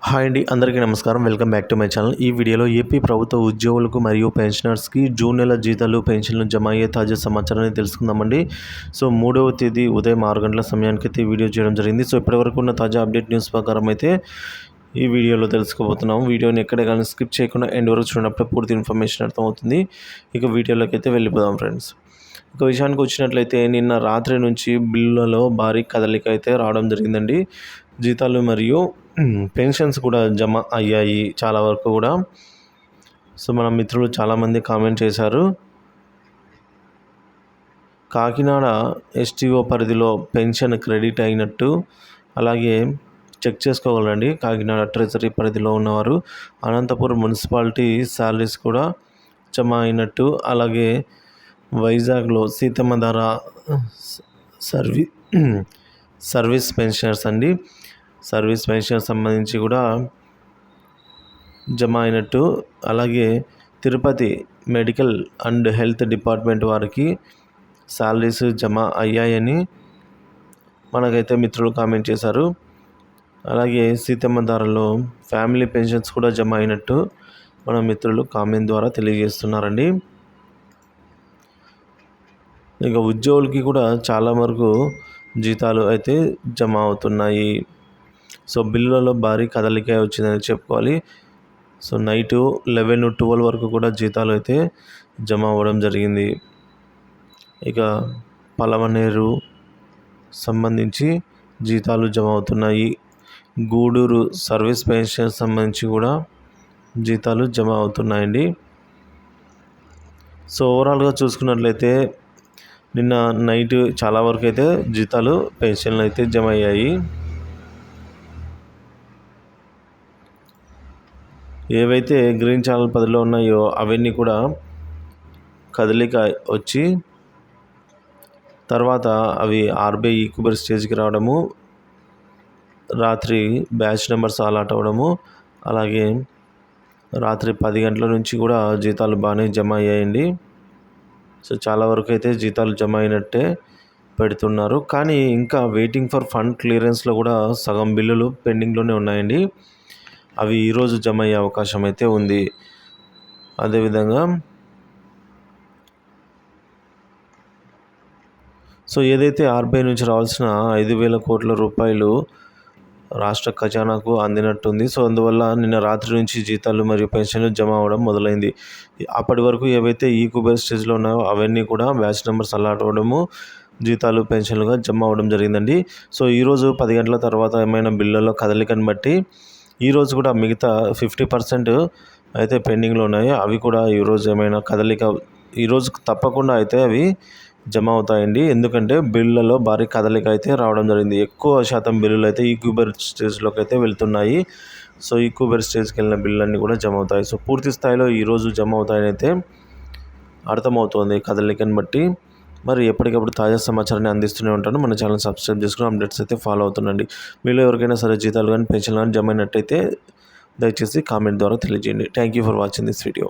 Hi అండి, అందరికీ నమస్కారం. Welcome back to my channel. ఈ వీడియోలో ఏపీ ప్రభుత్వ ఉద్యోగులకు మరియు పెన్షనర్స్కి జూన్ నెల జీతాలు పెన్షన్లు జమ అయ్యే తాజా సమాచారాన్ని తెలుసుకుందామండి. సో 3వ తేదీ ఉదయం 6 గంటల సమయానికి అయితే వీడియో చేయడం జరిగింది. సో ఇప్పటివరకు ఉన్న తాజా అప్డేట్ న్యూస్ ప్రకారం అయితే ఈ వీడియోలో తెలుసుకోబోతున్నాం. వీడియోని ఎక్కడ కానీ స్కిప్ చేయకుండా ఎండ్ వరకు చూడనప్పుడు పూర్తి ఇన్ఫర్మేషన్ అర్థమవుతుంది. ఇక వీడియోలోకి అయితే వెళ్ళిపోదాం ఫ్రెండ్స్. ఇక విషయానికి వచ్చినట్లయితే నిన్న రాత్రి నుంచి బిల్లులలో భారీ కదలిక అయితే రావడం జరిగిందండి. జీతాలు మరియు పెన్షన్స్ కూడా జమ అయ్యాయి చాలా వరకు కూడా. సో మన మిత్రులు చాలామంది కామెంట్ చేశారు. కాకినాడ ఎస్టీఓ పరిధిలో పెన్షన్ క్రెడిట్ అయినట్టు అలాగే చెక్ చేసుకోగలండి. కాకినాడ ట్రెజరీ పరిధిలో ఉన్నవారు అనంతపురం మున్సిపాలిటీ శాలరీస్ కూడా జమ అయినట్టు, అలాగే వైజాగ్లో సీతమ్మధార సర్వీస్ పెన్షనర్స్ అండి, సర్వీస్ పెన్షన్ సంబంధించి కూడా జమ అయినట్టు, అలాగే Tirupati medical and health department వారికి శాలరీస్ జమ అయ్యాయని మనకైతే మిత్రులు కామెంట్ చేశారు. అలాగే సీతమ్మధారలో ఫ్యామిలీ పెన్షన్స్ కూడా జమ అయినట్టు మన మిత్రులు కామెంట్ ద్వారా తెలియజేస్తున్నారండి. ఇక ఉద్యోగులకి కూడా చాలా వరకు జీతాలు అయితే జమ అవుతున్నాయి. సో బిల్లులలో భారీ కదలిక వచ్చిందని చెప్పుకోవాలి. సో నైటు 11-12 వరకు కూడా జీతాలు అయితే జమ అవ్వడం జరిగింది. ఇక పలమనేరు సంబంధించి జీతాలు జమ అవుతున్నాయి. గూడూరు సర్వీస్ పెన్షన్ సంబంధించి కూడా జీతాలు జమ అవుతున్నాయండి. సో ఓవరాల్గా చూసుకున్నట్లయితే నిన్న నైట్ చాలా వరకు అయితే జీతాలు పెన్షన్లు అయితే జమ అయ్యాయి. ఏవైతే గ్రీన్ ఛానల్ పరిధిలో ఉన్నాయో అవన్నీ కూడా కదలిక వచ్చి తర్వాత అవి ఆర్బీఐ ఈక్యూబర్ స్టేజ్కి రావడము, రాత్రి బ్యాచ్ నెంబర్స్ అలాట్ అవ్వడము, అలాగే రాత్రి 10 గంటల నుంచి కూడా జీతాలు బాగానే జమ అయ్యాయండి. సో చాలా వరకు అయితే జీతాలు జమ అయినట్టే పెడుతున్నారు. కానీ ఇంకా వెయిటింగ్ ఫర్ ఫండ్ క్లియరెన్స్లో కూడా సగం బిల్లులు పెండింగ్లోనే ఉన్నాయండి. అవి ఈరోజు జమ అయ్యే అవకాశం అయితే ఉంది. అదేవిధంగా సో ఏదైతే ఆర్బీఐ నుంచి రావాల్సిన 5,000 కోట్ల రూపాయలు రాష్ట్ర ఖజానాకు అందినట్టుంది. సో అందువల్ల నిన్న రాత్రి నుంచి జీతాలు మరియు పెన్షన్లు జమ అవ్వడం మొదలైంది. అప్పటి వరకు ఏవైతే ఈక్యూబర్ స్టేజ్లో ఉన్నాయో అవన్నీ కూడా బ్యాచ్ నెంబర్స్ అలాట్ అవ్వడము, జీతాలు పెన్షన్లుగా జమ అవ్వడం జరిగిందండి. సో ఈరోజు 10 గంటల తర్వాత ఏమైనా బిల్లుల్లో కదలికను బట్టి ఈరోజు కూడా మిగతా 50% అయితే పెండింగ్లో ఉన్నాయి. అవి కూడా ఈరోజు ఏమైనా కదలిక ఈరోజు తప్పకుండా అయితే అవి జమ అవుతాయండి. ఎందుకంటే బిల్లులలో భారీ కదలిక అయితే రావడం జరిగింది. ఎక్కువ శాతం బిల్లులు అయితే ఈక్యూబర్ స్టేజ్లోకి అయితే వెళ్తున్నాయి. సో ఈక్యూబర్ స్టేజ్కి వెళ్ళిన బిల్లులన్నీ కూడా జమ అవుతాయి. సో పూర్తి స్థాయిలో ఈరోజు జమ అవుతాయని అయితే అర్థమవుతోంది కదలికను బట్టి. మరి ఎప్పటికప్పుడు తాజా సమాచారాన్ని అందిస్తూనే ఉంటాను. మన ఛానల్ సబ్స్క్రైబ్ చేసుకుని అప్డేట్స్ అయితే ఫాలో అవుతుండండి. మీలో ఎవరికైనా సరే జీతాలు కానీ పెన్షన్లు కానీ జమ అయినట్టయితే దయచేసి కామెంట్ ద్వారా తెలియజేయండి. Thank you for watching this video.